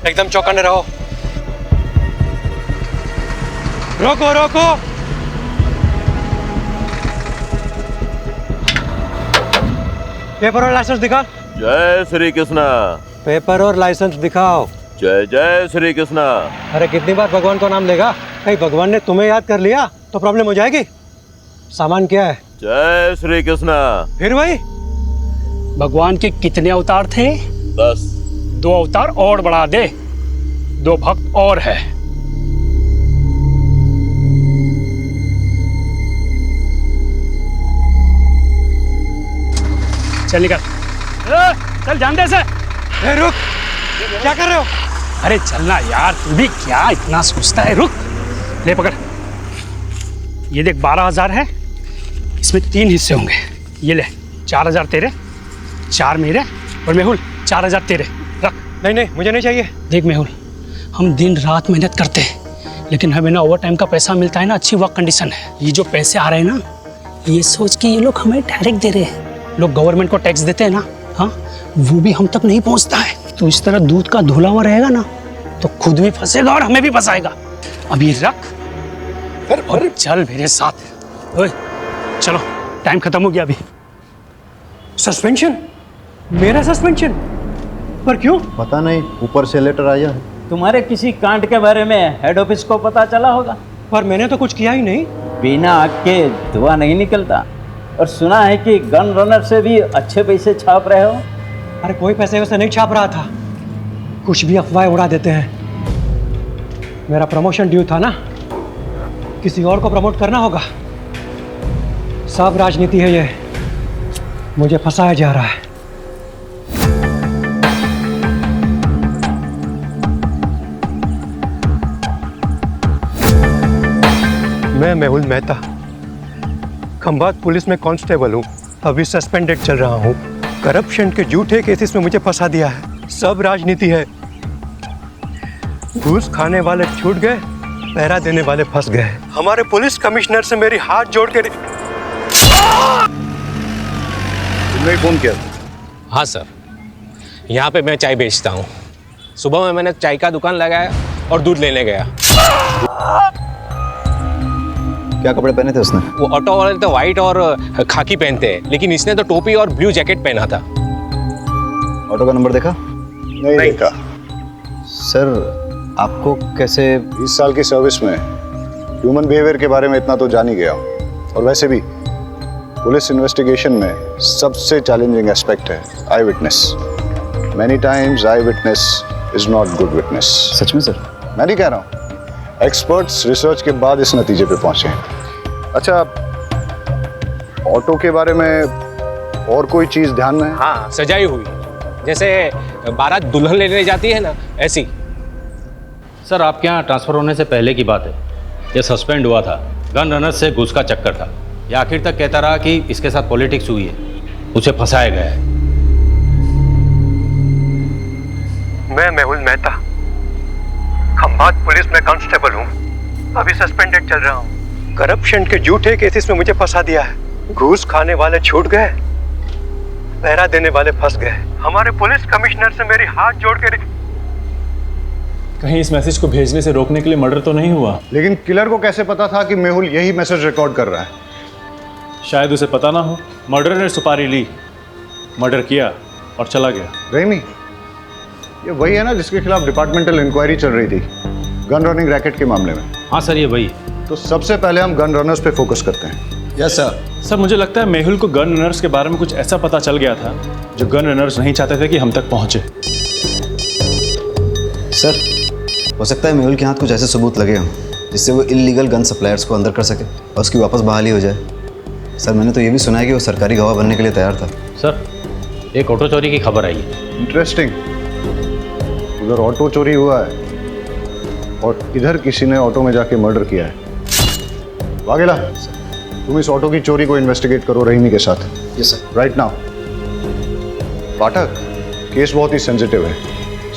एकदम चौकन्ने रहो। रोको रोको। पेपर और लाइसेंस दिखा। जय श्री कृष्णा। पेपर और लाइसेंस दिखाओ। जय जय श्री कृष्णा। अरे कितनी बार भगवान का नाम लेगा? कहीं भगवान ने तुम्हें याद कर लिया तो प्रॉब्लम हो जाएगी। सामान क्या है? जय श्री कृष्णा। फिर वही। भगवान के कितने अवतार थे? 10। 2 अवतार और बढ़ा दे, 2 भक्त और है। चल निकल। चल जान दे से। रुक, क्या कर रहे हो? अरे चलना यार, तू भी क्या इतना सोचता है। रुक, ले पकड़। ये देख 12,000 है, इसमें 3 हिस्से होंगे। ये ले 4,000 तेरे, 4 मेरे, और मेहुल 4,000 तेरे। रख। नहीं नहीं, मुझे नहीं चाहिए। देख मेहुल, हम दिन रात मेहनत करते हैं, लेकिन हमें ना ओवर टाइम का पैसा मिलता है ना अच्छी वर्क कंडीशन है। ये जो पैसे आ रहे हैं ना, ये सोच के ये लोग हमें डायरेक्ट दे रहे हैं। लोग गवर्नमेंट को टैक्स देते हैं ना, हाँ, वो भी हम तक नहीं पहुंचता है। तो इस तरह दूध का धुला हुआ रहेगा ना, तो खुद भी फंसेगा और हमें भी फंसाएगा। अब ये रख और चल मेरे साथ। ओए चलो, टाइम खत्म हो गया अभी। सस्पेंशन? मेरा सस्पेंशन? पर क्यों? पता नहीं, ऊपर से लेटर आया है। तुम्हारे किसी कांड के बारे में हेड ऑफिस को पता चला होगा। पर मैंने तो कुछ किया ही नहीं। बिना आग के धुआं नहीं निकलता। और सुना है कि गन रनर से भी अच्छे पैसे छाप रहे हो। अरे कोई पैसे वैसे नहीं छाप रहा था, कुछ भी अफवाहें उड़ा देते हैं। मेरा प्रमोशन ड्यू था ना, किसी और को प्रमोट करना होगा। सब राजनीति है ये, मुझे फंसाया जा रहा है। मैं मेहुल मेहता, खंभात पुलिस में कांस्टेबल हूँ। अभी सस्पेंडेड चल रहा हूँ। करप्शन के झूठे केसेस में मुझे फंसा दिया है। सब राजनीति है। घूस खाने वाले छूट गए, पहरा देने वाले फंस गए। हमारे पुलिस कमिश्नर से मेरी हाथ जोड़ के। तुमने फोन किया? हाँ सर, यहाँ पे मैं चाय बेचता हूँ। सुबह में मैंने चाय का दुकान लगाया और दूध लेने गया। क्या कपड़े पहने थे उसने? वो ऑटो वाले तो वाइट और खाकी पहनते हैं, लेकिन इसने तो टोपी और ब्लू जैकेट पहना था। ऑटो का नंबर देखा? नहीं देखा। सर आपको कैसे? 20 साल की सर्विस में ह्यूमन बिहेवियर के बारे में इतना तो जान ही गया हूँ। और वैसे भी पुलिस इन्वेस्टिगेशन में सबसे चैलेंजिंग एस्पेक्ट है eye witness. Many times eye witness is not good witness. सच में सर? मैं नहीं कह रहा हूँ, एक्सपर्ट्स रिसर्च के बाद इस नतीजे पे पहुंचे हैं। अच्छा, ऑटो के बारे में और कोई चीज ध्यान में है? हाँ, सजाई हुई, जैसे बारात दुल्हन लेने जाती है ना, ऐसी। सर आपके यहाँ ट्रांसफ़र होने से पहले की बात है। ये सस्पेंड हुआ था, गन रनर से घूस का चक्कर था। ये आखिर तक कहता रहा कि इसके साथ पॉलिटिक्स हुई है, उसे फंसाया गया है। मैं मेहुल मेहता, खंभात पुलिस में कांस्टेबल हूँ। अभी सस्पेंडेड चल रहा हूँ। करप्शन के झूठे केसेस में मुझे फंसा दिया है। घूस खाने वाले छूट गए, पहरा देने वाले फंस गए। हमारे पुलिस कमिश्नर से मेरी हाथ जोड़ के। कहीं इस मैसेज को भेजने से रोकने के लिए मर्डर तो नहीं हुआ? लेकिन किलर को कैसे पता था कि मेहुल यही मैसेज रिकॉर्ड कर रहा है? शायद उसे पता ना हो। मर्डर ने सुपारी ली, मर्डर किया और चला गया। रेमी, ये वही है ना जिसके खिलाफ डिपार्टमेंटल इंक्वायरी चल रही थी गन रनिंग रैकेट के मामले में? हाँ सर, ये वही। तो सबसे पहले हम गन रनर्स पे फोकस करते हैं। Yes sir. सर मुझे लगता है मेहुल को गन रनर्स के बारे में कुछ ऐसा पता चल गया था जो गन रनर्स नहीं चाहते थे कि हम तक पहुंचे। सर हो सकता है मेहुल के हाथ कुछ ऐसे सबूत लगे हों जिससे वो इल्लीगल गन सप्लायर्स को अंदर कर सके और उसकी वापस बहाली हो जाए। सर मैंने तो ये भी सुना है कि वो सरकारी गवाह बनने के लिए तैयार था। सर एक ऑटो चोरी की खबर आई है। इंटरेस्टिंग। उधर ऑटो चोरी हुआ है और इधर किसी ने ऑटो में जाके मर्डर किया है। वाघेला, तुम इस ऑटो की चोरी को इन्वेस्टिगेट करो रहीमी के साथ। Yes sir. Right now. Pathak, case बहुत ही सेंसिटिव है।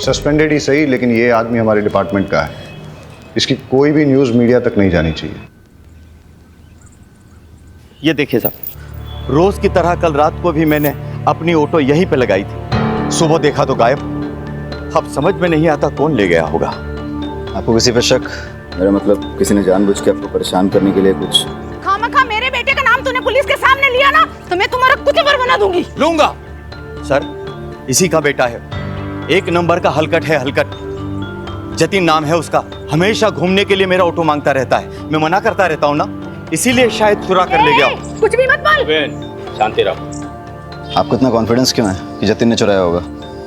सस्पेंडेड ही सही, लेकिन ये आदमी हमारे डिपार्टमेंट का है। इसकी कोई भी न्यूज़ मीडिया तक नहीं जानी चाहिए। ये देखिए साहब, रोज की तरह कल रात को भी मैंने अपनी ऑटो यहीं पे लगाई थी। सुबह देखा तो गायब। अब समझ में नहीं आता कौन ले गया होगा। आपको किसी पे शक? मेरा मतलब किसी ने जानबूझ के आपको परेशान करने के लिए कुछ? खामखा मेरे बेटे का नाम तूने पुलिस के सामने लिया ना, तो मैं तुम्हारा कुचबर बना दूंगी। लूंगा सर, इसी का बेटा है, एक नंबर का हलकट है, हलकट। जतिन नाम है उसका, हमेशा घूमने के लिए मेरा ऑटो मांगता रहता है, मैं मना करता रहता हूँ ना, इसीलिए शायद चुरा कर ले गया। कुछ भी मत बोल। शांति रहो। आपको इतना कॉन्फिडेंस क्यों है कि जतिन ने चुराया होगा?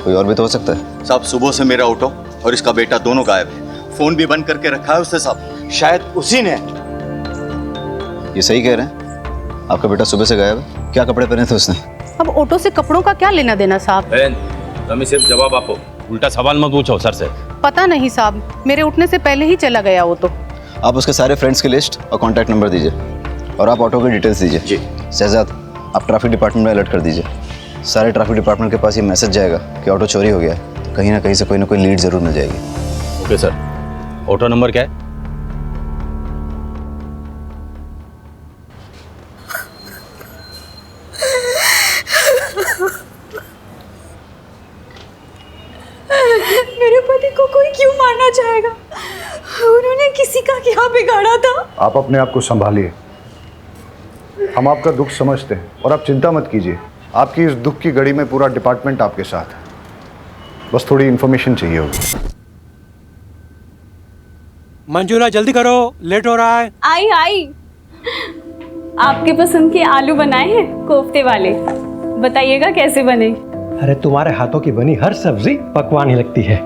कोई और भी तो हो सकता है। साहब सुबह से मेरा ऑटो और इसका बेटा दोनों गायब है, फोन भी बंद करके रखा है उसने साहब, शायद उसी ने। ये सही कह रहे हैं? आपका बेटा सुबह से गायब है? क्या कपड़े पहने थे उसने? अब ऑटो से कपड़ों का क्या लेना देना साहब? तुम सिर्फ जवाब आपो, उल्टा सवाल मत पूछो सर से। पता नहीं साहब, मेरे उठने से पहले ही चला गया वो तो। आप उसके सारे फ्रेंड्स की लिस्ट और कॉन्टैक्ट नंबर दीजिए, और आप ऑटो की डिटेल्स दीजिए। जी। शहजाद, आप ट्रैफिक डिपार्टमेंट में अलर्ट कर दीजिए। सारे ट्रैफिक डिपार्टमेंट के पास ये मैसेज जाएगा कि ऑटो चोरी हो गया है, तो कहीं ना कहीं से कोई ना कोई लीड जरूर मिल जाएगी। ओके सर, ऑटो नंबर क्या है? मेरे पति को कोई क्यों मारना चाहेगा? उन्होंने किसी का क्या बिगाड़ा था? आप अपने आप को संभालिए, हम आपका दुख समझते हैं और आप चिंता मत कीजिए। आपकी इस दुख की घड़ी में पूरा डिपार्टमेंट आपके साथ है, बस थोड़ी इन्फॉर्मेशन चाहिए होगी। मंजूला जल्दी करो, लेट हो रहा है। आई आपके पसंद के आलू बनाए हैं, कोफ्ते वाले। बताइएगा कैसे बने। अरे तुम्हारे हाथों की बनी हर सब्जी पकवान ही लगती है।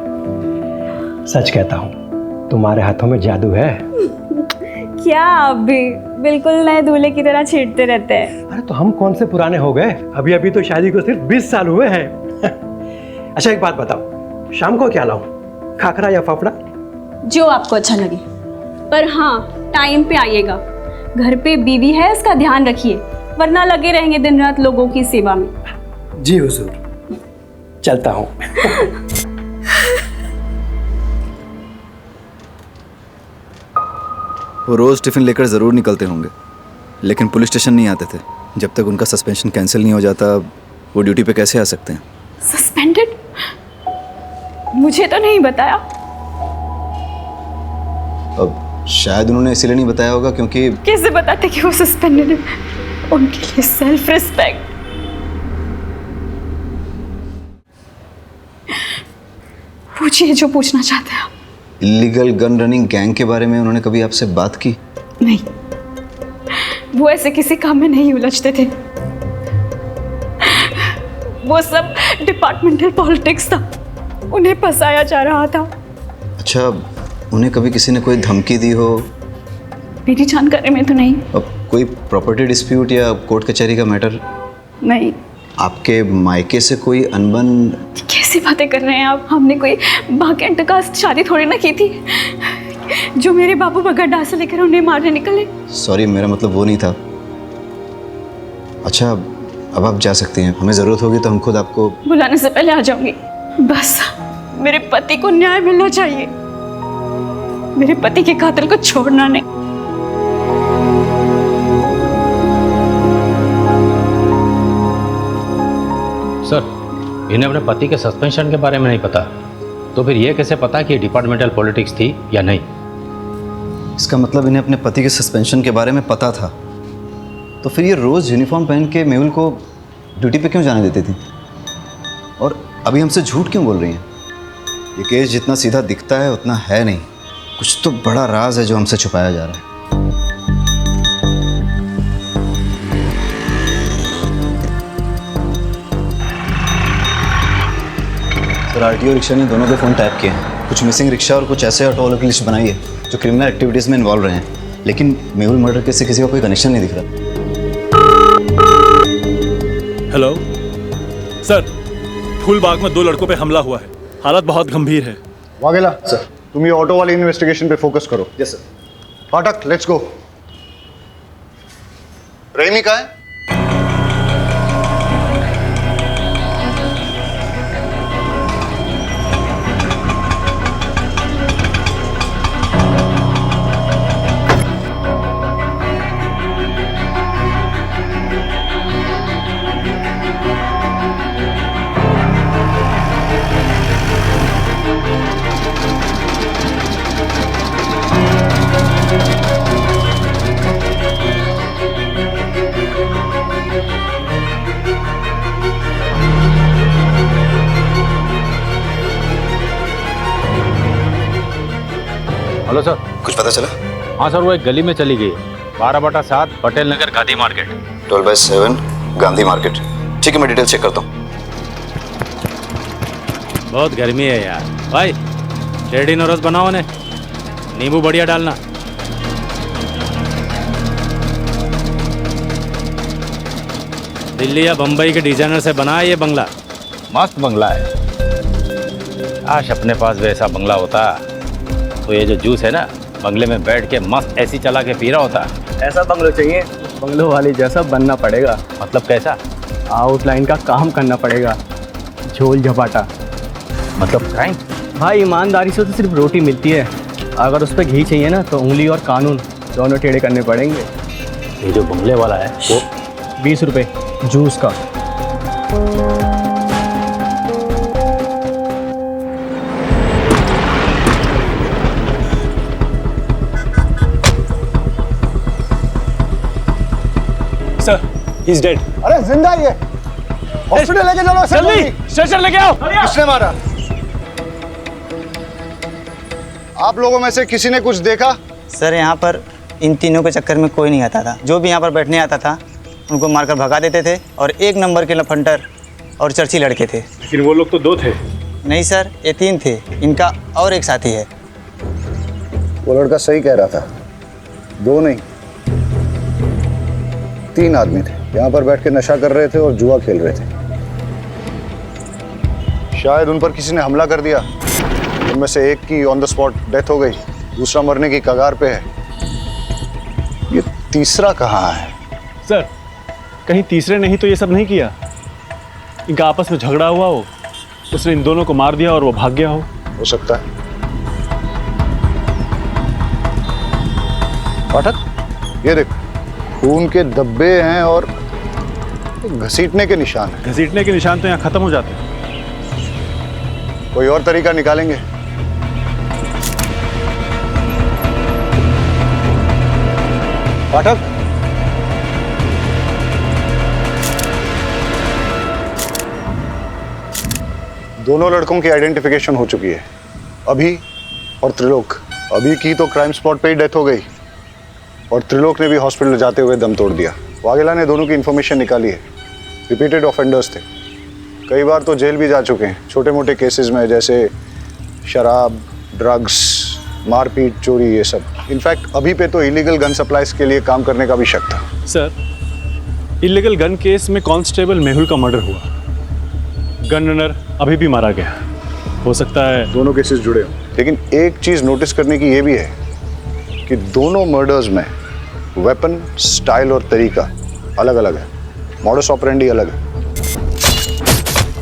सच कहता हूँ, तुम्हारे हाथों में जादू है। क्या आप भी बिल्कुल नए दूल्हे की तरह छेड़ते रहते हैं। अरे तो हम कौन से पुराने हो गए, अभी अभी तो शादी को सिर्फ 20 साल हुए हैं। अच्छा एक बात बताओ, शाम को क्या लाऊं, खाखरा या फाफड़ा? जो आपको अच्छा लगे, पर हाँ टाइम पे आइएगा। घर पे बीवी है, इसका ध्यान रखिए, वरना लगे रहेंगे दिन रात लोगों की सेवा में। जी हुजूर, चलता हूँ। वो रोज़ टिफ़िन लेकर ज़रूर निकलते होंगे, लेकिन पुलिस स्टेशन नहीं आते थे। जब तक उनका सस्पेंशन कैंसिल नहीं हो जाता, वो ड्यूटी पे कैसे आ सकते हैं? सस्पेंडेड? मुझे तो नहीं बताया। अब शायद उन्होंने इसीलिए नहीं बताया होगा क्योंकि कैसे बताते कि वो सस्पेंडेड है? उनके लिए सेल्फ रिस्पेक्ट। पूछिए जो पूछना चाहते हैं। इलीगल गन रनिंग गैंग के बारे में उन्होंने कभी आपसे बात की? नहीं, वो ऐसे किसी काम में नहीं उलझते थे। वो सब डिपार्टमेंटल पॉलिटिक्स था, उन्हें फंसाया जा रहा था। अच्छा, उन्हें कभी किसी ने कोई धमकी दी हो? मेरी जानकारी में तो नहीं। अब कोई प्रॉपर्टी डिस्प्यूट या कोर्ट कचहरी का मैटर? नहीं। आपके मायके से कोई अनबन? कैसी बातें कर रहे हैं आप? हमने कोई भाग्यंत का शादी थोड़ी ना की थी जो मेरे बाबू बगड्डा से लेकर उन्हें मारने निकले। सॉरी, मेरा मतलब वो नहीं था। अच्छा, अब आप जा सकती हैं, हमें ज़रूरत होगी तो हम खुद आपको बुलाने से पहले आ जाऊंगी। बस मेरे पति को न्याय मिलना चाहिए, मेरे पति के कातिल को छोड़ना नहीं। सर, इन्हें अपने पति के सस्पेंशन के बारे में नहीं पता, तो फिर ये कैसे पता कि डिपार्टमेंटल पॉलिटिक्स थी या नहीं? इसका मतलब इन्हें अपने पति के सस्पेंशन के बारे में पता था, तो फिर ये रोज़ यूनिफॉर्म पहन के मेहुल को ड्यूटी पे क्यों जाने देती थी? और अभी हमसे झूठ क्यों बोल रही हैं? ये केस जितना सीधा दिखता है उतना है नहीं, कुछ तो बड़ा राज है जो हमसे छुपाया जा रहा है। सर, आरटीओ रिक्शा ने दोनों के फ़ोन टैप किए हैं। कुछ मिसिंग रिक्शा और कुछ ऐसे ऑटो वालों की लिस्ट बनाई है जो क्रिमिनल एक्टिविटीज़ में इन्वॉल्व रहे हैं, लेकिन मेहुल मर्डर केस से किसी का कोई कनेक्शन नहीं दिख रहा। हेलो सर, फूलबाग में 2 लड़कों पे हमला हुआ है, हालत बहुत गंभीर है। वाघेला सर, तुम ये ऑटो वाली इन्वेस्टिगेशन पे फोकस करो। Yes sir. फाटक, लेट्स गो। रेमी कहाँ है? Hello sir. कुछ पता चला? हाँ सर, वो एक गली में चली गई है, 12/7 पटेल नगर गांधी मार्केट। 12/7 गांधी मार्केट। ठीक है, मैं डिटेल चेक करता हूँ। बहुत गर्मी है यार। भाई रेडी नोरस बनाओ ने, नींबू बढ़िया डालना। दिल्ली या बम्बई के डिजाइनर से बना है ये बंगला, मस्त बंगला है। काश अपने पास वैसा बंगला होता तो ये जो जूस है ना, बंगले में बैठ के मस्त एसी चला के पी रहा होता। ऐसा बंगलो चाहिए, बंगलो वाली जैसा बनना पड़ेगा। मतलब कैसा? आउटलाइन का काम करना पड़ेगा, झोल झपाटा। मतलब क्राइम? भाई ईमानदारी से तो सिर्फ रोटी मिलती है, अगर उस पर घी चाहिए ना तो उंगली और कानून दोनों टेढ़े करने पड़ेंगे। ये जो बंगले वाला है वो 20 रुपये जूस का। Sir, he is dead. अरे जिंदा ही है, हॉस्पिटल लेके चलो। जल्दी स्ट्रेचर लेके आओ। किसने मारा? आप लोगों में से किसी ने कुछ देखा? सर यहाँ पर इन तीनों के चक्कर में कोई नहीं आता था। जो भी यहाँ पर बैठने आता था उनको मारकर भगा देते थे, और 1 नंबर के लफंटर और चर्ची लड़के थे। लेकिन वो लोग तो 2 थे। नहीं सर, ये 3 थे, इनका और एक साथी है। वो लड़का सही कह रहा था, 2 नहीं 3 आदमी थे, यहाँ पर बैठ के नशा कर रहे थे और जुआ खेल रहे थे। शायद उन पर किसी ने हमला कर दिया। उनमें से एक की ऑन द स्पॉट डेथ हो गई, दूसरा मरने की कगार पे है। ये तीसरा कहाँ है? सर, कहीं तीसरे नहीं तो ये सब नहीं किया? इनका आपस में झगड़ा हुआ हो, उसने इन दोनों को मार दिया और वो भाग गया हो सकता है। पाठक, ये देख, खून के धब्बे हैं और घसीटने के निशान हैं। घसीटने के निशान तो यहाँ खत्म हो जाते हैं। कोई और तरीका निकालेंगे। पाठक, दोनों लड़कों की आइडेंटिफिकेशन हो चुकी है, अभी और त्रिलोक। अभी की तो क्राइम स्पॉट पे ही डेथ हो गई, और त्रिलोक ने भी हॉस्पिटल जाते हुए दम तोड़ दिया। वाघेला ने दोनों की इन्फॉर्मेशन निकाली है, रिपीटेड ऑफेंडर्स थे, कई बार तो जेल भी जा चुके हैं छोटे मोटे केसेस में, जैसे शराब, ड्रग्स, मारपीट, चोरी, ये सब। इनफैक्ट अभी पे तो इलीगल गन सप्लाईज के लिए काम करने का भी शक था। सर, इलीगल गन केस में कांस्टेबल मेहुल का मर्डर हुआ, गन रनर अभी भी मारा गया। हो सकता है दोनों केसेस जुड़े हों, लेकिन एक चीज नोटिस करने की ये भी है कि दोनों मर्डर्स में वेपन, स्टाइल और तरीका अलग अलग है, मॉडस ऑपरेंडी अलग है।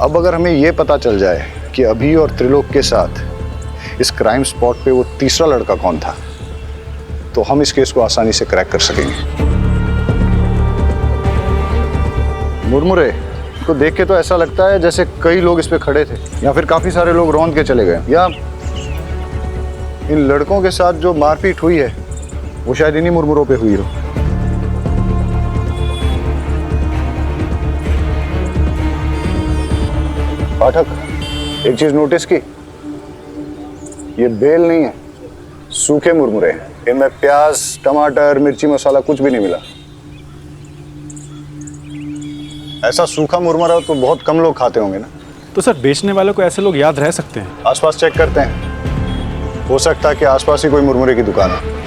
अब अगर हमें ये पता चल जाए कि अभी और त्रिलोक के साथ इस क्राइम स्पॉट पे वो तीसरा लड़का कौन था, तो हम इस केस को आसानी से क्रैक कर सकेंगे। मुरमुरे को देख के तो ऐसा लगता है जैसे कई लोग इस पे खड़े थे, या फिर काफी सारे लोग रौंद के चले गए, या इन लड़कों के साथ जो मारपीट हुई है वो शायद इन्हीं मुरमुरों पे हुई हो। पाठक, एक चीज नोटिस की, ये बेल नहीं है, सूखे मुरमुरे हैं। इनमें प्याज, टमाटर, मिर्ची मसाला कुछ भी नहीं मिला। ऐसा सूखा मुरमुरा तो बहुत कम लोग खाते होंगे ना। तो सर, बेचने वालों को ऐसे लोग याद रह सकते हैं? आसपास चेक करते हैं, हो सकता है कि आसपास ही कोई मुरमुरे की दुकान है।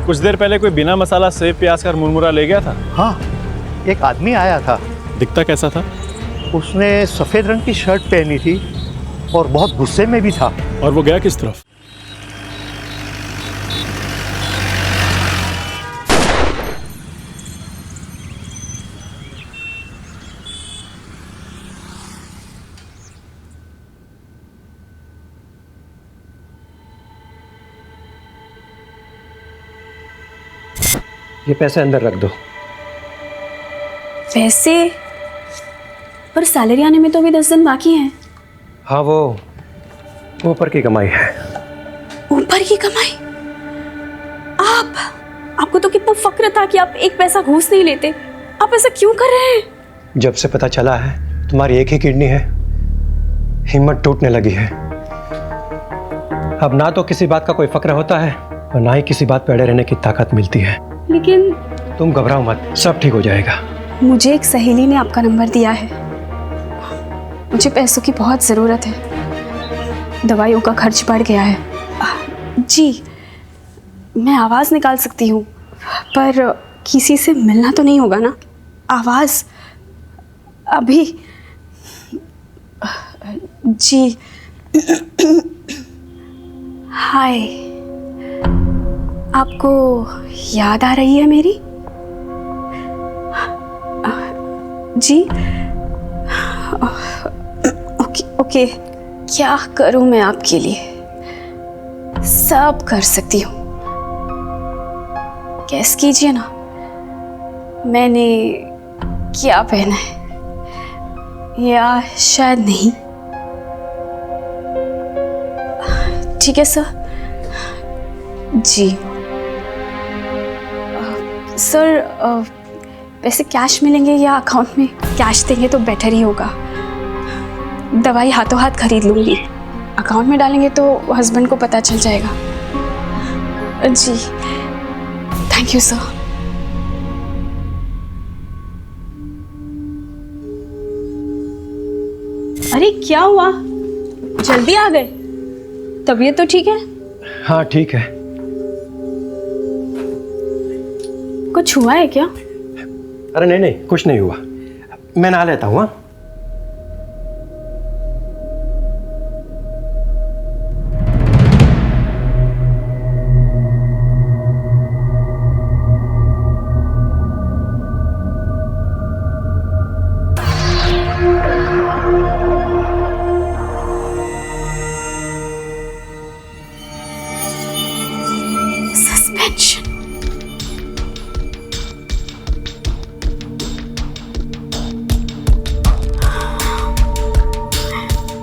कुछ देर पहले कोई बिना मसाला सेब प्याज का मुरमुरा ले गया था। हाँ, एक आदमी आया था। दिखता कैसा था? उसने सफ़ेद रंग की शर्ट पहनी थी और बहुत गुस्से में भी था। और वो गया किस तरफ? ये पैसे अंदर रख दो। पैसे? पर सैलरी आने में तो अभी 10 दिन बाकी हैं। हाँ, वो ऊपर की कमाई है। ऊपर की कमाई? आपको तो कितना फक्र था कि आप एक पैसा घूस नहीं लेते। आप ऐसा क्यों कर रहे हैं? जब से पता चला है तुम्हारी एक ही किडनी है, हिम्मत टूटने लगी है। अब ना तो किसी बात का कोई फक्र होता है और ना ही किसी बात पे अड़े रहने की ताकत मिलती है। लेकिन तुम घबराओ मत, सब ठीक हो जाएगा। मुझे एक सहेली ने आपका नंबर दिया है। मुझे पैसों की बहुत ज़रूरत है, दवाइयों का खर्च बढ़ गया है। जी, मैं आवाज़ निकाल सकती हूँ, पर किसी से मिलना तो नहीं होगा ना? आवाज़ अभी। जी। हाय, आपको याद आ रही है मेरी? जी। ओके, क्या करूं मैं आपके लिए? सब कर सकती हूँ। गैस कीजिए ना, मैंने क्या पहना है, या शायद नहीं। ठीक है सर। जी सर, पैसे कैश मिलेंगे या अकाउंट में? कैश देंगे तो बेटर ही होगा। दवाई हाथों हाथ खरीद लूँगी, अकाउंट में डालेंगे तो हस्बैंड को पता चल जाएगा। जी, थैंक यू सर। अरे क्या हुआ, जल्दी आ गए? तबीयत तो ठीक है? हाँ ठीक है। कुछ हुआ है क्या? अरे नहीं नहीं, कुछ नहीं हुआ, मैं नहा लेता हूँ।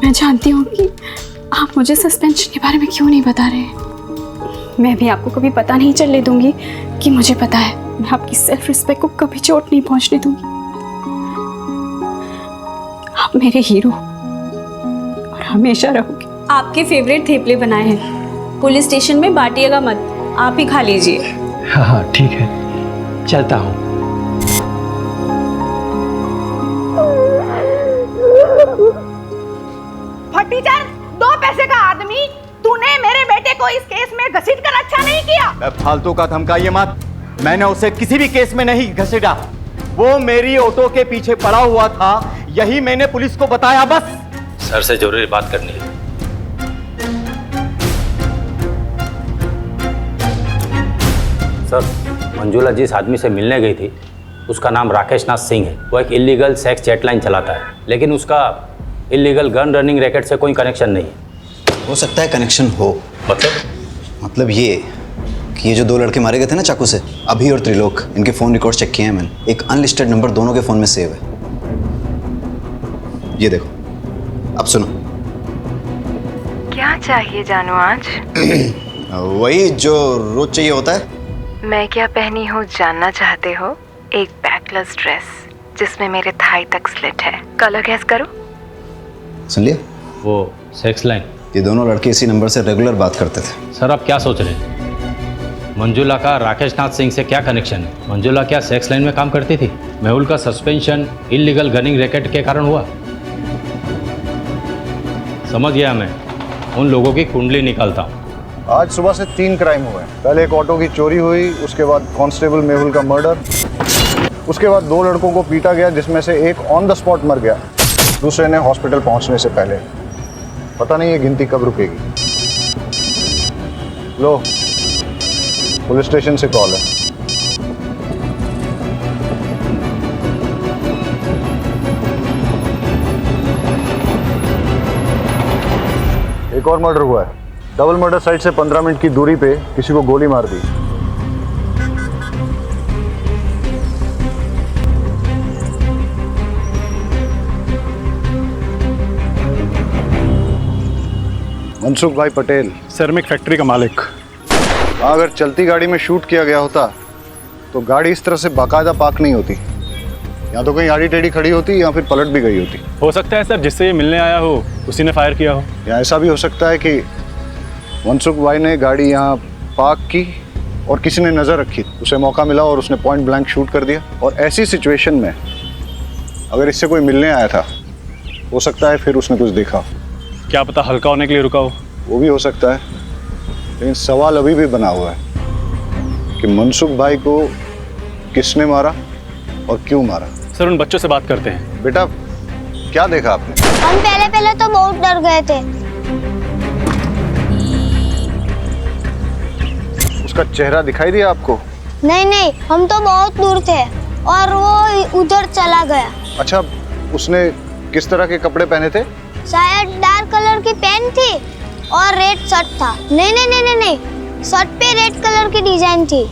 मैं जानती हूँ कि आप मुझे सस्पेंशन के बारे में क्यों नहीं बता रहे। मैं भी आपको कभी पता नहीं चलने दूंगी कि मुझे पता है। मैं आपकी सेल्फ रिस्पेक्ट को कभी चोट नहीं पहुंचने दूंगी। आप मेरे हीरो और हमेशा रहोगे। आपके फेवरेट थेपले बनाए हैं, पुलिस स्टेशन में बांटिएगा मत, आप ही खा लीजिए। हाँ हाँ ठीक है, चलता हूँ। टीचर, 2 पैसे का आदमी, तूने मेरे बेटे को इस केस में घसीट कर अच्छा नहीं किया। फालतू का धमकाइए मत, मैंने उसे किसी भी केस में नहीं घसीटा। वो मेरी ऑटो के पीछे पड़ा हुआ था, यही मैंने पुलिस को बताया बस। सर से जरूरी बात करनी है। सर, मंजुला जिस आदमी से मिलने गई थी उसका नाम राकेश नाथ सिंह है। वो एक इलीगल सेक्स चैटलाइन चलाता है, लेकिन उसका इलीगल गन रनिंग रैकेट से कोई कनेक्शन नहीं है। हो सकता है कनेक्शन हो। मतलब ये कि ये जो 2 लड़के मारे गए थे ना चाकू से, अभी और त्रिलोक, इनके फ़ोन रिकॉर्ड चेक किए हैं मैंने। एक अनलिस्टेड नंबर दोनों के फ़ोन में सेव है। ये देखो, अब सुनो। क्या चाहिए जानू आज? वही जो रोज चाहिए होता है। मैं क्या पहनी हूँ जानना चाहते हो? एक बैकलेस ड्रेस जिसमें मेरे थाई तक स्लिट है। कलर गैस करो। सुन लिया? वो सेक्स लाइन। ये दोनों लड़के इसी नंबर से रेगुलर बात करते थे। सर आप क्या सोच रहे हैं? मंजुला का राकेश नाथ सिंह से क्या कनेक्शन है? मंजुला क्या सेक्स लाइन में काम करती थी? मेहुल का सस्पेंशन इलीगल गनिंग रैकेट के कारण हुआ। समझ गया, मैं उन लोगों की कुंडली निकालता हूँ। आज सुबह से 3 क्राइम हुए। पहले एक ऑटो की चोरी हुई, उसके बाद कांस्टेबल मेहुल का मर्डर, उसके बाद 2 लड़कों को पीटा गया जिसमें से एक ऑन द स्पॉट मर गया, दूसरे ने हॉस्पिटल पहुंचने से पहले। पता नहीं ये गिनती कब रुकेगी। लो, पुलिस स्टेशन से कॉल है। एक और मर्डर हुआ है। डबल मर्डर साइट से 15 मिनट की दूरी पे किसी को गोली मार दी। मनसुख भाई पटेल। सर मैं एक फैक्ट्री का मालिक। अगर चलती गाड़ी में शूट किया गया होता तो गाड़ी इस तरह से बाकायदा पार्क नहीं होती। या तो कहीं आड़ी टेढ़ी खड़ी होती या फिर पलट भी गई होती। हो सकता है सर जिससे ये मिलने आया हो उसी ने फायर किया हो। या ऐसा भी हो सकता है कि मनसुख भाई ने गाड़ी यहाँ पार्क की और किसी ने नज़र रखी, उसे मौका मिला और उसने पॉइंट ब्लैंक शूट कर दिया। और ऐसी सिचुएशन में अगर इससे कोई मिलने आया था, हो सकता है फिर उसने कुछ देखा। क्या पता हल्का होने के लिए रुका हो। वो भी हो सकता है, लेकिन सवाल अभी भी बना हुआ है कि मनसुख भाई को किसने मारा और क्यों मारा। सर उन बच्चों से बात करते हैं। बेटा क्या देखा आपने? हम पहले तो बहुत डर गए थे। उसका चेहरा दिखाई दिया आपको? नहीं, हम तो बहुत दूर थे और वो उधर चला गया। अच्छा, उसने किस तरह के कपड़े पहने थे? शायद डार्क कलर की पैंट थी और रेड शर्ट था। नहीं, शर्ट पे रेड कलर की डिजाइन थी।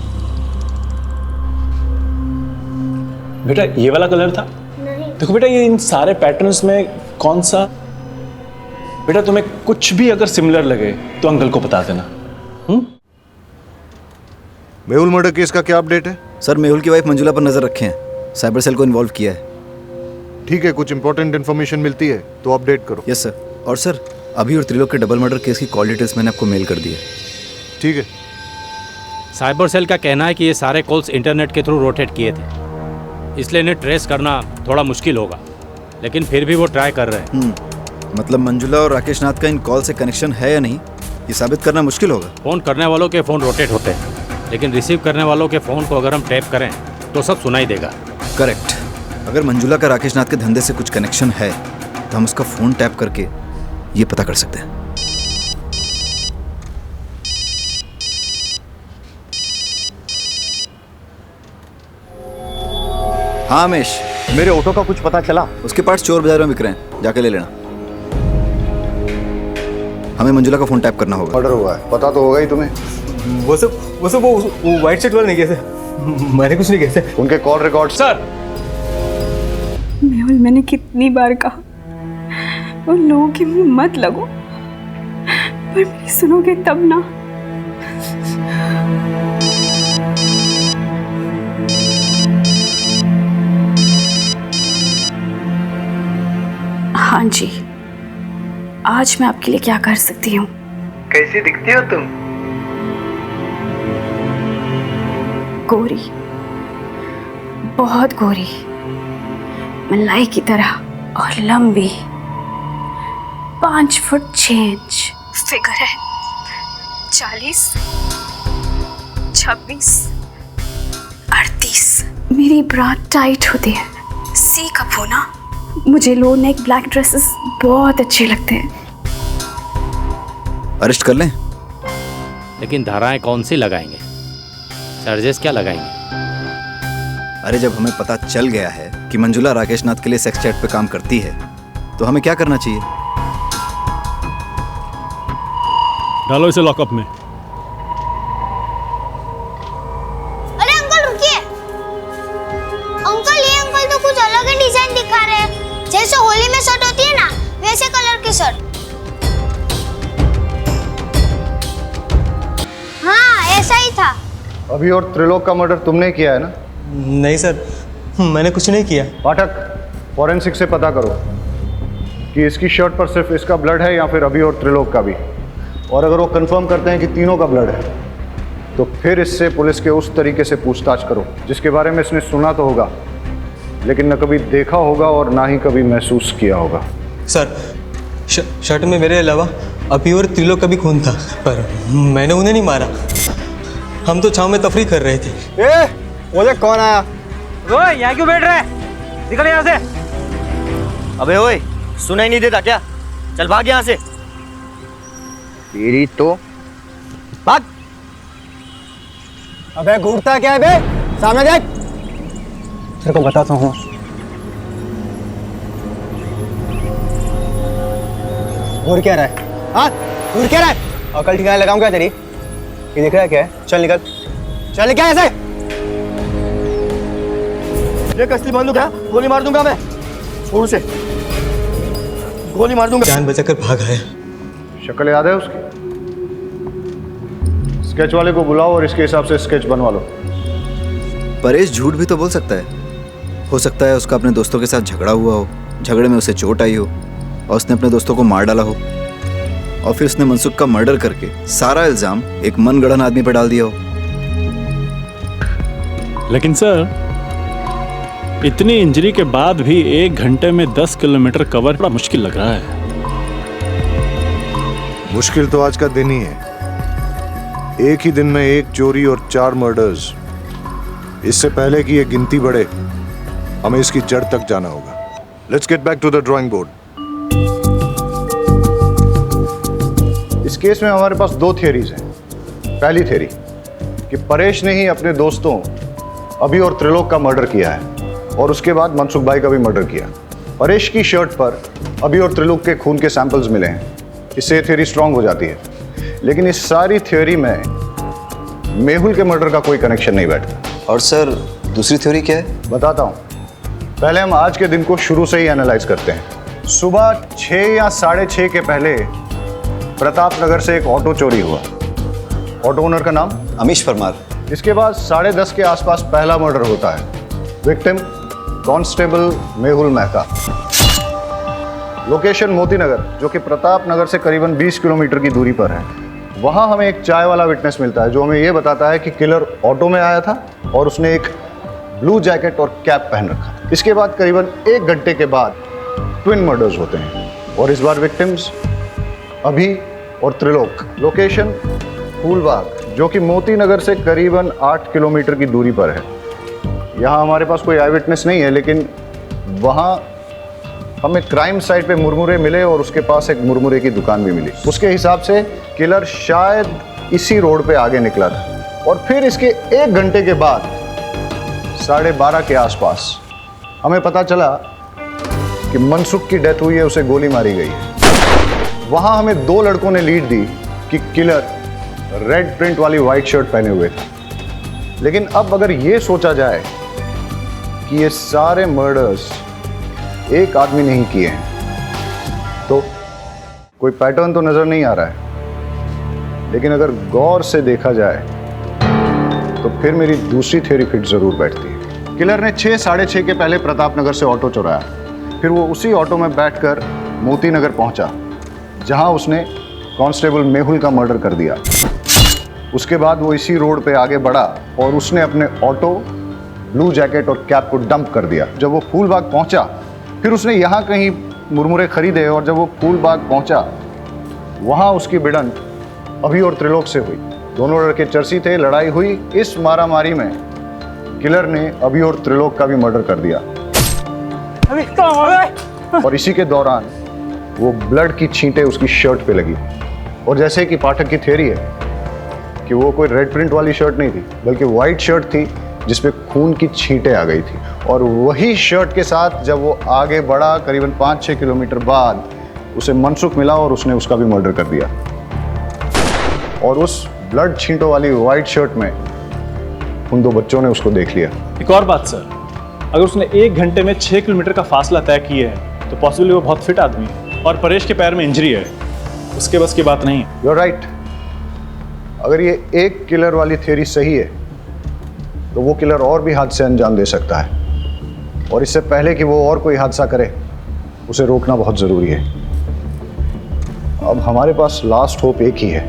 बेटा ये वाला कलर था? नहीं। देखो बेटा, ये इन सारे पैटर्न्स में कौन सा? बेटा तुम्हें कुछ भी अगर सिमिलर लगे तो अंकल को बता देना। मेहुल मर्डर केस का क्या अपडेट है? सर मेहुल की वाइफ मंजुला पर नजर रखे हैं, साइबर सेल को इन्वॉल्व किया है। ठीक है, कुछ इंपॉर्टेंट इन्फॉर्मेशन मिलती है तो अपडेट करो। Yes sir. और सर अभी और त्रिलोक के डबल मर्डर केस की कॉल डिटेल्स मैंने आपको मेल कर दी है। ठीक है। साइबर सेल का कहना है कि ये सारे कॉल्स इंटरनेट के थ्रू रोटेट किए थे, इसलिए इन्हें ट्रेस करना थोड़ा मुश्किल होगा, लेकिन फिर भी वो ट्राई कर रहे हैं। मतलब मंजुला और राकेश नाथ का इन कॉल से कनेक्शन है या नहीं, ये साबित करना मुश्किल होगा। फ़ोन करने वालों के फ़ोन रोटेट होते हैं, लेकिन रिसीव करने वालों के फ़ोन को अगर हम टैप करें तो सब सुनाई देगा। करेक्ट। अगर मंजुला का राकेश नाथ के धंधे से कुछ कनेक्शन है तो हम उसका फ़ोन टैप करके ये पता कर सकते हैं। हाँ रमेश, मेरे ऑटो का कुछ पता चला? उसके पार्ट्स चोर बाजार में बिक रहे हैं, जाके ले लेना। हमें मंजुला का फोन टैप करना होगा। मर्डर हुआ है, पता तो होगा ही तुम्हें। वो व्हाइट शर्ट वाले नहीं गए थे, मैंने कुछ नहीं किया था। उनके कॉल रिकॉर्ड। सर मेहुल, मैंने कितनी बार कहा उन लोगों के मुंह मत लगो, पर मेरी सुनोगे तब ना। हाँ जी, आज मैं आपके लिए क्या कर सकती हूँ? कैसी दिखती हो तुम? गोरी, बहुत गोरी, मलाई की तरह और लंबी, 5 फुट 6 इंच फिगर है, 40, 26, 38। मेरी ब्रा टाइट होती है, सी कप होना। मुझे लो नेक ब्लैक ड्रेसेस बहुत अच्छे लगते हैं। अरेस्ट कर लें? लेकिन धाराएं कौन सी लगाएंगे, चार्जेस क्या लगाएंगे? अरे जब हमें पता चल गया है कि मंजुला राकेश नाथ के लिए सेक्स चैट पे काम करती है तो हमें क्या करना चाहिए? डालो इसे लॉकअप में। अरे अंकल रुकिए, अंकल ये अंकल तो कुछ अलग ही डिजाइन दिखा रहे हैं। जैसे होली में शर्ट होती है ना, वैसे कलर की शर्ट। हाँ ऐसा ही था। अभी और त्रिलोक का मर्डर तुमने किया है ना? नहीं सर, मैंने कुछ नहीं किया। पाठक, फॉरेंसिक से पता करो कि इसकी शर्ट पर सिर्फ इसका ब्लड है या फिर अभी और त्रिलोक का भी। और अगर वो कंफर्म करते हैं कि तीनों का ब्लड है तो फिर इससे पुलिस के उस तरीके से पूछताछ करो जिसके बारे में इसने सुना तो होगा, लेकिन न कभी देखा होगा और ना ही कभी महसूस किया होगा। सर शर्ट में मेरे अलावा अभी और त्रिलोक का भी खून था, पर मैंने उन्हें नहीं मारा। हम तो छांव में तफरी कर रहे थे। ओए कौन आया? ओए यहाँ क्यों बैठ रहा है? निकल यहाँ से। अबे ओए, सुनाई नहीं देता क्या? चल भाग यहाँ से। तेरी तो भाग। अबे घूरता क्या है बे? सामने देख। तेरे को बताता हूँ। घूर क्या रहा है? हाँ घूर क्या रहा है? अकल ठिकाने लगाऊं क्या तेरी? ये देख रहा है क्या है? चल निकल, चल निकल ऐसे। ये कसली बंदूक है, गोली मार दूंगा मैं। छोड़ से, गोली मार दूंगा। जान बचाकर भाग आया। शक्ल याद है उसकी? स्केच वाले को बुलाओ और इसके हिसाब से स्केच बनवा लो। परेश झूठ भी तो बोल सकता है। हो सकता है उसका अपने दोस्तों के साथ झगड़ा हुआ हो, झगड़े में उसे चोट आई हो और उसने अपने दोस्तों को मार डाला हो। और फिर उसने मनसुख का मर्डर करके सारा इल्जाम एक मनगढ़ंत आदमी पर डाल दिया हो। लेकिन सर, इतनी इंजरी के बाद भी 1 घंटे में 10 किलोमीटर कवर बड़ा मुश्किल लग रहा है। मुश्किल तो आज का दिन ही है। एक ही दिन में 1 चोरी और 4 मर्डर्स। इससे पहले कि ये गिनती बढ़े, हमें इसकी जड़ तक जाना होगा। Let's get back to the drawing board. इस केस में हमारे पास 2 थियरीज हैं। पहली थियरी कि परेश ने ही अपने दोस्तों अभी और त्रिलोक का मर्डर किया है और उसके बाद मनसुख भाई का भी मर्डर किया। परेश की शर्ट पर अभी और त्रिलोक के खून के सैंपल्स मिले हैं। इससे थियरी स्ट्रांग हो जाती है। लेकिन इस सारी थियरी में मेहुल के मर्डर का कोई कनेक्शन नहीं बैठता। और सर, दूसरी थ्योरी क्या है? बताता हूँ। पहले हम आज के दिन को शुरू से ही एनालाइज करते हैं। सुबह 6 या 6:30 के पहले प्रताप नगर से एक ऑटो चोरी हुआ। ऑटो ओनर का नाम अमीश परमार। इसके बाद 10:30 के आसपास पहला मर्डर होता है। Victim constable Mehul Mehta. Location Moti Nagar, जो कि प्रताप नगर से करीबन 20 किलोमीटर की दूरी पर है। वहां हमें एक चाय वाला विटनेस मिलता है जो हमें यह बताता है कि किलर ऑटो में आया था और उसने एक ब्लू जैकेट और कैप पहन रखा। इसके बाद करीबन 1 घंटे के बाद ट्विन मर्डर्स होते हैं और इस बार विक्टिम्स अभी और त्रिलोक। लोकेशन फूलबाग, जो कि मोती नगर से करीबन 8 किलोमीटर की दूरी पर है। यहाँ हमारे पास कोई आई विटनेस नहीं है, लेकिन वहाँ हमें क्राइम साइट पे मुरमुरे मिले और उसके पास एक मुरमुरे की दुकान भी मिली। उसके हिसाब से किलर शायद इसी रोड पे आगे निकला था और फिर इसके 1 घंटे के बाद 12:30 के आसपास हमें पता चला कि मनसुख की डेथ हुई है, उसे गोली मारी गई है। वहाँ हमें 2 लड़कों ने लीड दी कि किलर रेड प्रिंट वाली वाइट शर्ट पहने हुए थे। लेकिन अब अगर ये सोचा जाए कि ये सारे मर्डर्स एक आदमी ने ही किए हैं, तो कोई पैटर्न तो नजर नहीं आ रहा है। लेकिन अगर गौर से देखा जाए तो फिर मेरी दूसरी थ्योरी फिट जरूर बैठती है। किलर ने 6, 6:30 के पहले प्रताप नगर से ऑटो चुराया। फिर वो उसी ऑटो में बैठकर मोती नगर पहुंचा, जहां उसने कांस्टेबल मेहुल का मर्डर कर दिया। उसके बाद वो इसी रोड पे आगे बढ़ा और उसने अपने ऑटो, ब्लू जैकेट और कैप को डंप कर दिया। जब वो फूलबाग पहुंचा, फिर उसने यहाँ कहीं मुरमुरे खरीदे और जब वो फूलबाग पहुंचा, वहाँ उसकी भिड़ंत अभी और त्रिलोक से हुई। दोनों लड़के चर्सी थे, लड़ाई हुई। इस मारामारी में किलर ने अभी और त्रिलोक का भी मर्डर कर दिया। और इसी के दौरान वो ब्लड की छींटें उसकी शर्ट पे लगी। और जैसे कि पाठक की थ्योरी है कि वो कोई रेड प्रिंट वाली शर्ट नहीं थी, बल्कि वाइट शर्ट थी जिसपे खून की छींटें आ गई थी। और वही शर्ट के साथ जब वो आगे बढ़ा, करीबन 5-6 किलोमीटर बाद उसे मनसुख मिला और उसने उसका भी मर्डर कर दिया। और उस ब्लड छींटों वाली वाइट शर्ट में उन 2 बच्चों ने उसको देख लिया। एक और बात सर, अगर उसने 1 घंटे में 6 किलोमीटर का फासला तय किया है तो पॉसिबली वो बहुत फिट आदमी है और परेश के पैर में इंजरी है, उसके बस की बात नहीं है। You are right. अगर ये एक किलर वाली थ्योरी सही है तो वो किलर और भी हादसे अंजाम दे सकता है, और इससे पहले कि वो और कोई हादसा करे उसे रोकना बहुत ज़रूरी है। अब हमारे पास लास्ट होप एक ही है।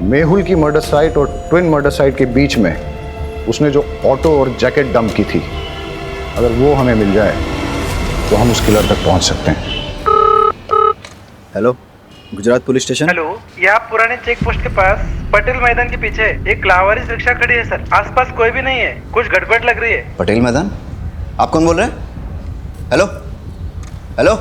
मेहुल की मर्डर साइट और ट्विन मर्डर साइट के बीच में उसने जो ऑटो और जैकेट डंप की थी, अगर वो हमें मिल जाए तो हम उस किलर तक पहुंच सकते हैं। Hello, Gujarat police station. Hello, ये आप पुराने चेक पोस्ट के पास पटेल मैदान के पीछे एक लावारिस रिक्शा खड़ी है सर। आसपास कोई भी नहीं है, कुछ गड़बड़ लग रही है। पटेल मैदान? आप कौन बोल रहे हैं? हेलो हेलो,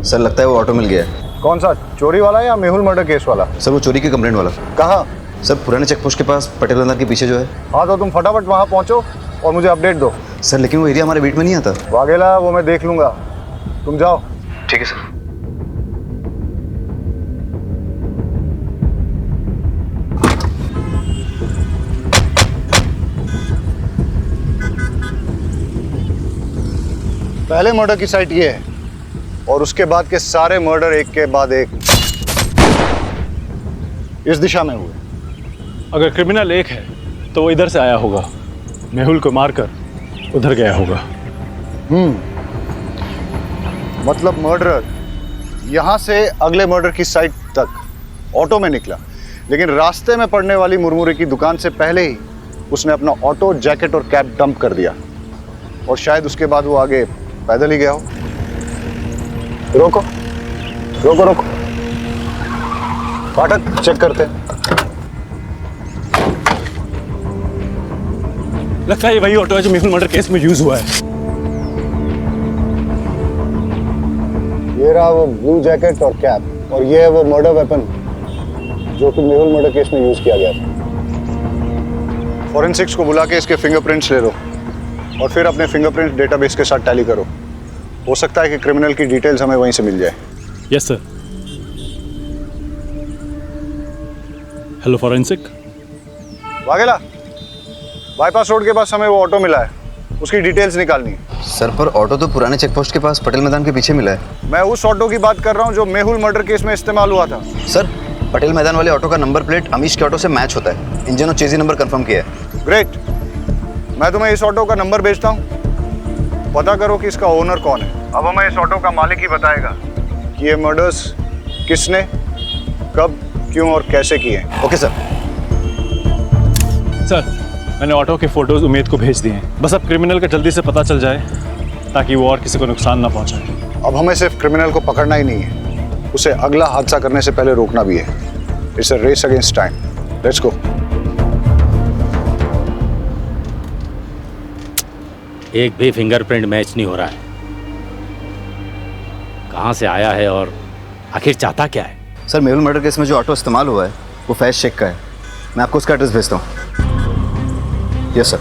सर लगता है वो ऑटो मिल गया है। कौन सा, चोरी वाला या मेहुल मर्डर केस वाला? सर वो चोरी की कंप्लेंट वाला। कहाँ? सर पुराने चेक पोस्ट के पास पटेल मैदान के पीछे जो है। हाँ तो तुम फटाफट वहाँ पहुँचो और मुझे अपडेट दो। सर लेकिन वो एरिया हमारे बीट में नहीं आता। वाघेला, वो मैं देख लूंगा, तुम जाओ। ठीक है सर। पहले मर्डर की साइट ये है और उसके बाद के सारे मर्डर एक के बाद एक इस दिशा में हुए। अगर क्रिमिनल एक है तो वो इधर से आया होगा, मेहुल को मारकर उधर गया होगा। मतलब मर्डरर यहाँ से अगले मर्डर की साइट तक ऑटो में निकला, लेकिन रास्ते में पड़ने वाली मुरमुरे की दुकान से पहले ही उसने अपना ऑटो, जैकेट और कैप डंप कर दिया, और शायद उसके बाद वो आगे पैदल ही गया हो। रोको रोको रोको, फाटक चेक करते हैं। लगता है ये वही ऑटो है जो मेहुल मर्डर केस में यूज हुआ है। ये रहा वो ब्लू जैकेट और कैप, और ये है वो मर्डर वेपन जो कि मेहुल मर्डर केस में यूज किया गया था। फॉरेंसिक्स को बुला के इसके फिंगरप्रिंट्स ले लो और फिर अपने फिंगरप्रिंट डेटाबेस के साथ टैली करो। हो सकता है कि क्रिमिनल की डिटेल्स हमें वहीं से मिल जाए। Yes sir. Hello forensic. Vaghela, bypass road के पास हमें वो ऑटो मिला है, उसकी डिटेल्स निकालनी है। सर, पर ऑटो तो पुराने चेक पोस्ट के पास पटेल मैदान के पीछे मिला है। मैं उस ऑटो की बात कर रहा हूँ जो मेहुल मर्डर केस में इस्तेमाल हुआ था। सर, पटेल मैदान वाले ऑटो का नंबर प्लेट अमीश के ऑटो से मैच होता है। इंजन और चेजी नंबर कंफर्म किया है। ग्रेट, मैं तुम्हें इस ऑटो का नंबर भेजता हूँ, पता करो कि इसका ओनर कौन है। अब हमें इस ऑटो का मालिक ही बताएगा कि ये मर्डर्स किसने, कब, क्यों और कैसे किए। Okay sir. सर, मैंने ऑटो के फोटोज उमेद को भेज दिए हैं। बस अब क्रिमिनल का जल्दी से पता चल जाए ताकि वो और किसी को नुकसान ना पहुंचाए। अब हमें सिर्फ क्रिमिनल को पकड़ना ही नहीं है, उसे अगला हादसा करने से पहले रोकना भी है। It's a race against time. Let's go. एक भी फिंगरप्रिंट मैच नहीं हो रहा है। कहाँ से आया है और आखिर चाहता क्या है? सर, मेहुल मर्डर केस में जो ऑटो इस्तेमाल हुआ है वो फैज शेख का है। मैं आपको उसका एड्रेस भेजता हूँ। Yes sir.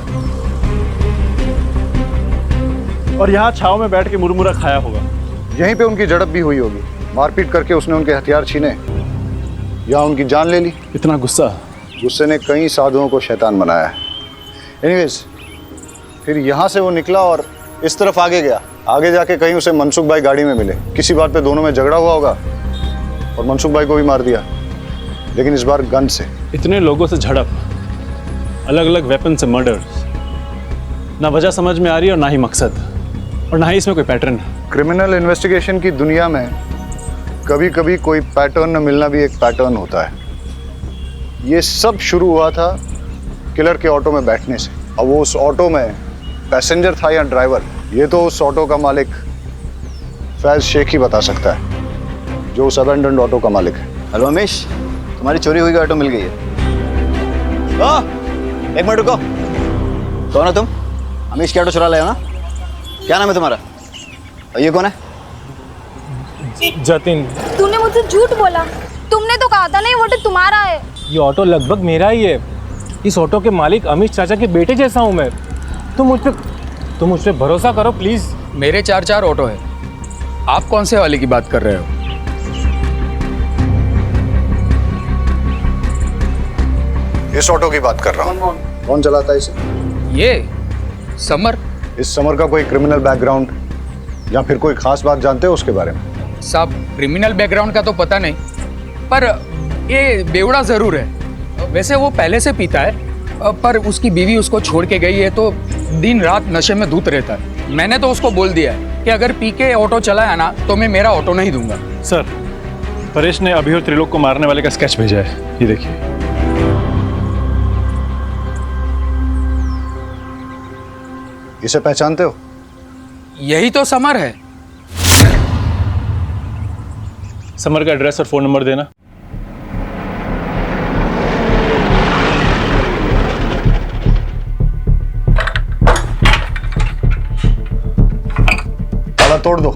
और यहाँ छाव में बैठ के मुरमुरा खाया होगा। यहीं पे उनकी झड़प भी हुई होगी। मारपीट करके उसने उनके हथियार छीने या उनकी जान ले ली। इतना गुस्सा? गुस्से ने कई साधुओं को शैतान बनाया है। एनीवेज, फिर यहाँ से वो निकला और इस तरफ आगे गया। आगे जाके कहीं उसे मनसुख भाई गाड़ी में मिले। किसी बात पे दोनों में झगड़ा हुआ होगा और मनसुख भाई को भी मार दिया, लेकिन इस बार गन से। इतने लोगों से झड़प, अलग अलग वेपन से मर्डर, ना वजह समझ में आ रही और ना ही मकसद, और ना ही इसमें कोई पैटर्न। क्रिमिनल इन्वेस्टिगेशन की दुनिया में कभी कभी कोई पैटर्न न मिलना भी एक पैटर्न होता है। ये सब शुरू हुआ था किलर के ऑटो में बैठने से। अब वो उस ऑटो में पैसेंजर था या ड्राइवर, ये तो उस ऑटो का मालिक फैज शेख ही बता सकता है, जो उस अबेंडन्ड ऑटो का मालिक है। हेलो अमीश, तुम्हारी चोरी हुई ऑटो मिल गई है। एक मिनट रुको। कौन हो तुम? अमीश की ऑटो चुरा लाए हो ना? क्या नाम है तुम्हारा? और ये कौन है? जतिन। तूने मुझसे झूठ बोला। तुमने तो कहा था ना ये ऑटो तुम्हारा है। ये ऑटो लगभग मेरा ही है। इस ऑटो के मालिक अमीश चाचा के बेटे जैसा हूँ मैं। तुम मुझ पे भरोसा करो प्लीज। मेरे 4 ऑटो है, आप कौन से वाले की बात कर रहे हो? इस ऑटो की बात कर रहा हूँ। कौन चलाता है इसे? ये समर। इस समर का कोई क्रिमिनल बैकग्राउंड या फिर कोई खास बात जानते हो उसके बारे में? साहब, क्रिमिनल बैकग्राउंड का तो पता नहीं, पर ये बेवड़ा जरूर है। वैसे वो पहले से पीता है, पर उसकी बीवी उसको छोड़ के गई है तो दिन रात नशे में धूत रहता है। मैंने तो उसको बोल दिया है कि अगर पी के ऑटो चलाया ना तो मैं मेरा ऑटो नहीं दूंगा। सर, परेश ने अभी और त्रिलोक को मारने वाले का स्केच भेजा है, ये देखिए। इसे पहचानते हो? यही तो समर है। समर का एड्रेस और फोन नंबर देना। ताला तोड़ दो।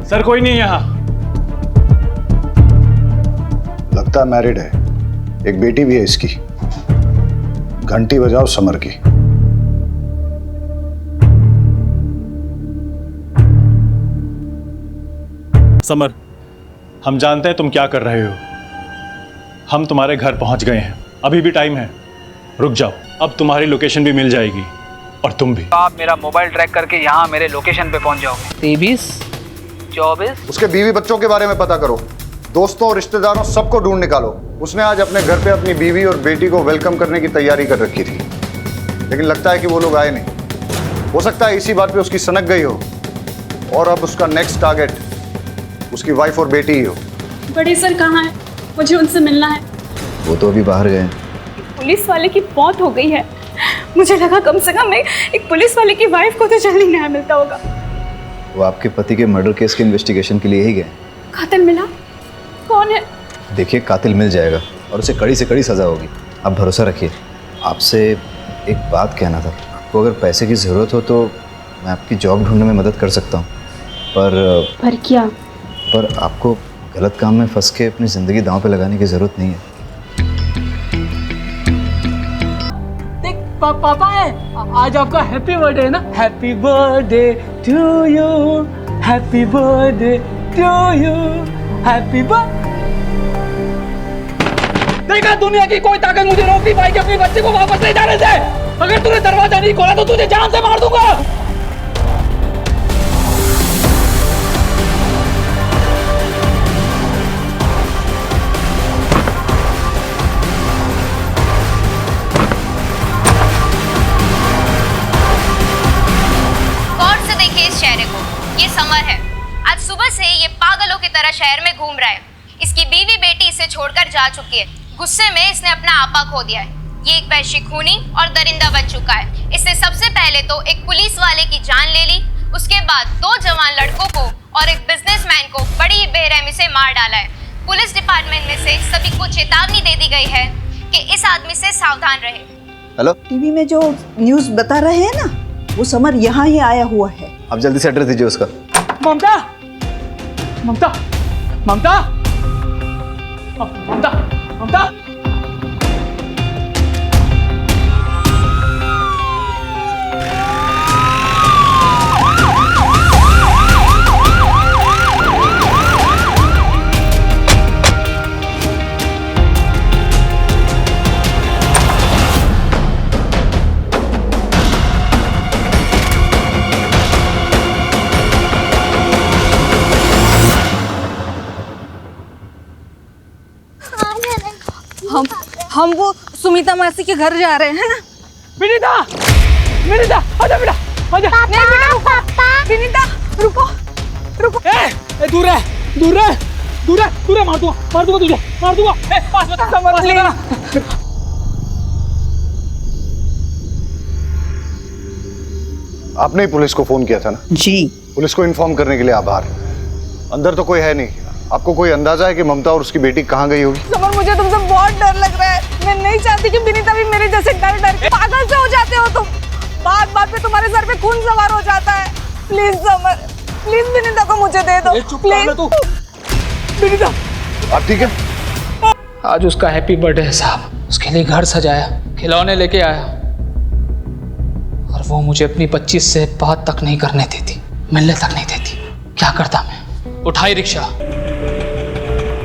सर, कोई नहीं यहाँ। लगता है मैरिड है, एक बेटी भी है इसकी। घंटी बजाओ समर की। समर, हम जानते हैं तुम क्या कर रहे हो। हम तुम्हारे घर पहुंच गए हैं, अभी भी टाइम है। रुक जाओ, अब तुम्हारी लोकेशन भी मिल जाएगी और तुम भी। आप मेरा मोबाइल ट्रैक करके यहाँ मेरे लोकेशन पे पहुँच जाओगे। 23, 24। उसके बीवी बच्चों के बारे में पता करो। दोस्तों और रिश्तेदारों सबको ढूंढ निकालो। उसने आज अपने घर पे अपनी बीवी और बेटी को वेलकम करने की तैयारी कर रखी थी, लेकिन लगता है कि वो लोग आए नहीं। हो सकता है इसी बात पे उसकी सनक गई हो और अब उसका नेक्स्ट टारगेट उसकी वाइफ और बेटी ही हो। बड़े सर कहाँ हैं? मुझे उनसे मिलना है। वो तो अभी बाहर गए हैं। पुलिस वाले की मौत हो गई है। मुझे लगा कम से कम एक पुलिस वाले की वाइफ को तो जल्दी न्याय मिलता होगा। वो आपके पति के मर्डर केस के इन्वेस्टिगेशन के लिए ही गए। कातिल मिला? कौन है? देखिए, कातिल मिल जाएगा और उसे कड़ी से कड़ी सज़ा होगी। आप भरोसा रखिए। आपसे एक बात कहना था। आपको अगर पैसे की ज़रूरत हो तो मैं आपकी जॉब ढूंढने में मदद कर सकता हूँ, पर क्या? पर आपको गलत काम में फंस के अपनी ज़िंदगी दांव पे लगाने की ज़रूरत नहीं है। देख पापा है, आज आपका हैप्पी बर्थडे है ना। Happy birthday to you, happy birthday to you, happy birthday. देखा, दुनिया की कोई ताकत मुझे रोक नहीं पाएगी अपने बच्चे को वापस ले जाने से। अगर तूने दरवाजा नहीं खोला तो तुझे जान से मार दूंगा। गौर से देखिए इस चेहरे को। ये समर है। आज सुबह से ये पागलों की तरह शहर में घूम रहा है। इसकी बीवी बेटी इसे छोड़कर जा चुकी है। गुस्से में इसने अपना आपा खो दिया है। ये एक वैश्य खूनी और दरिंदा बन चुका है। इसने सबसे पहले तो एक पुलिस वाले की जान ले ली, उसके बाद 2 जवान लड़कों को और एक बिजनेसमैन को बड़ी ही बेरहमी से मार डाला है। पुलिस डिपार्टमेंट में से सभी को चेतावनी दे दी गई है कि इस आदमी से सावधान रहे। हेलो, टीवी में जो न्यूज़ बता रहे हैं ना, वो समर यहाँ ही आया हुआ है। आप जल्दी से एड्रेस दीजिए उसका। ममता, ममता, ममता, ममता, ममता। हम वो सुमिता मासी के घर जा रहे हैं ना। विनीता, विनीता, आजा बेटा, आजा। नहीं बेटा, पापा। विनीता, रुको, रुको। दूर है, दूर है, दूर है, दूर है। मार दूंगा तुझे, मार दूंगा। पास बता। आपने ही पुलिस को फोन किया था ना? जी। पुलिस को इन्फॉर्म करने के लिए आभार। अंदर तो कोई है नहीं। आपको कोई अंदाजा है कि ममता और उसकी बेटी कहाँ गई होगी? समर, मुझे तुमसे बहुत डर लग रहा है। मैं नहीं चाहती कि विनीता भी मेरे जैसे डर के पागल से हो जाते हो तुम। बात बात पे तुम्हारे सर पे खून सवार हो जाता है। प्लीज समर, प्लीज विनीता को मुझे दे दो। प्लीज विनीता। आप ठीक है? आज उसका हैप्पी बर्थडे है साहब। उसके लिए घर सजाया, खिलौने लेके आया, और वो मुझे अपनी 25 से बात तक नहीं करने देती, मिलने तक नहीं देती। क्या करता मैं? उठाई रिक्शा।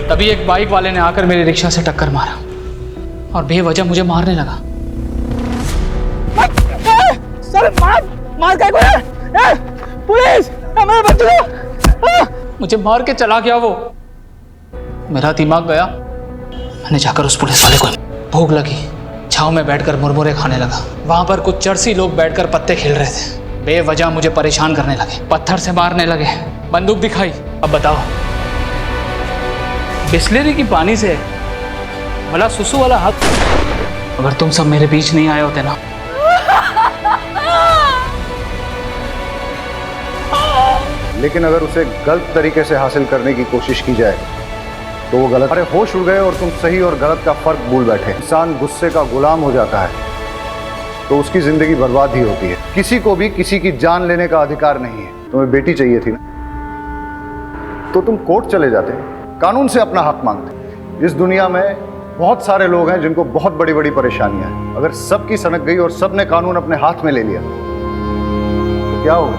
तभी एक बाइक वाले ने आकर मेरी रिक्शा से टक्कर मारा और बेवजह मुझे मारने लगा। सर, मार क्या है? पुलिस, मेरे बच्चे को! मुझे मार के चला गया वो। मेरा दिमाग गया। मैंने जाकर उस पुलिस वाले को, भूख लगी, छांव में बैठकर मुरमुरे खाने लगा। वहां पर कुछ चरसी लोग बैठकर पत्ते खेल रहे थे। बेवजह मुझे परेशान करने लगे, पत्थर से मारने लगे, बंदूक दिखाई। अब बताओ, बिस्लेरी की पानी से भला सुसु वाला हाथ? अगर तुम सब मेरे बीच नहीं आए होते ना, लेकिन अगर उसे गलत तरीके से हासिल करने की कोशिश की जाए तो वो गलत। अरे होश उड़ गए और तुम सही और गलत का फर्क भूल बैठे। इंसान गुस्से का गुलाम हो जाता है तो उसकी जिंदगी बर्बाद ही होती है। किसी को भी किसी की जान लेने का अधिकार नहीं है। तुम्हें बेटी चाहिए थी ना, तो तुम कोर्ट चले जाते, कानून से अपना हक मांगते। इस दुनिया में बहुत सारे लोग हैं जिनको बहुत बड़ी बड़ी परेशानियां हैं। अगर सबकी सनक गई और सबने कानून अपने हाथ में ले लिया तो क्या होगा?